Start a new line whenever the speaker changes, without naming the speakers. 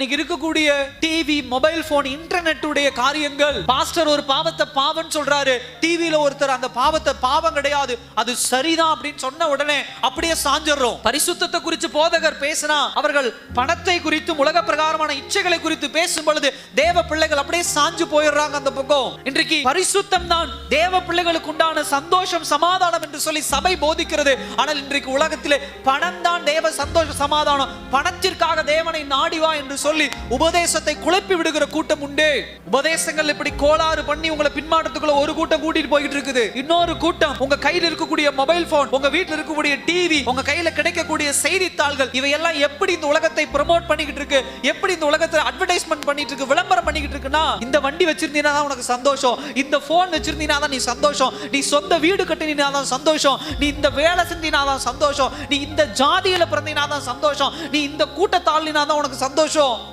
இன்னைக்கு இருக்கக்கூடிய TV, mobile phone, internet உடைய காரியங்கள். பாஸ்டர் ஒரு பாவத்தை பாவம் சொல்றாரு, டிவில ஒருத்தர் அந்த பாவத்தை பாவம் கிடையாது, அது சரிதான் அப்படின்னு சொன்ன உடனே அப்படியே சாஞ்சிடுறோம். பரிசுத்தத்தை குறித்து போதகர் பேசினா அவர்கள் பணத்தை குறித்து, உலக பிரகாரமான இச்சைகளை குறித்து பேசும் பொழுது தேவ பிள்ளைகள் அப்படியே சாஞ்சு போயிடுறாங்க அந்த பக்கம். இன்றைக்கு பரிசுத்தம் தான் தேவ பிள்ளைகளுக்கு உண்டான சந்தோஷம், சமாதானம் என்று சொல்லி சபை போதிக்கிறது. ஆனால் இன்றைக்கு உலகத்திலே பணம் தான் தேவ சந்தோஷம், சமாதானம், பணத்திற்காக தேவனை நாடிவா என்று சொல்லி உபதேசத்தை குழப்பி விடுகிற கூட்டம் உண்டு. உபதேசங்கள் இப்படி கோளாறு பண்ணி உங்களை பின்மாற்றத்துக்குள்ள ஒரு கூட்டம் கூட்டிட்டு போயிட்டு இருக்குது. இன்னொரு கூட்டம் உங்க கையில் இருக்கக்கூடிய மொபைல் போன், உங்க வீட்டில் இருக்கக்கூடிய டிவி, உங்க கையில கிடைக்கக்கூடிய செய்தித்தாள்கள், இவையெல்லாம் எப்படி இந்த உலகத்தை ப்ரோமோட் பண்ணிக்கிட்டு இருக்கு, எப்படி இந்த உலகத்தை அட்வர்டைஸ்மெண்ட் பண்ணிட்டு இருக்கு, விளம்பரம் பண்ணிக்கிட்டு இருக்குன்னா, இந்த வண்டி வச்சிருந்தீனா தான் உனக்கு சந்தோஷம், இந்த போன் வச்சிருந்தீனா தான் நீ சந்தோஷம், நீ சொந்த வீடு கட்டினா தான் சந்தோஷம், நீ இந்த வேலை செஞ்சினா தான் சந்தோஷம், நீ இந்த ஜாதியில பிறந்தினா தான் சந்தோஷம், நீ இந்த கூட்டத்தாளினா தான் உனக்கு சந்தோஷம்.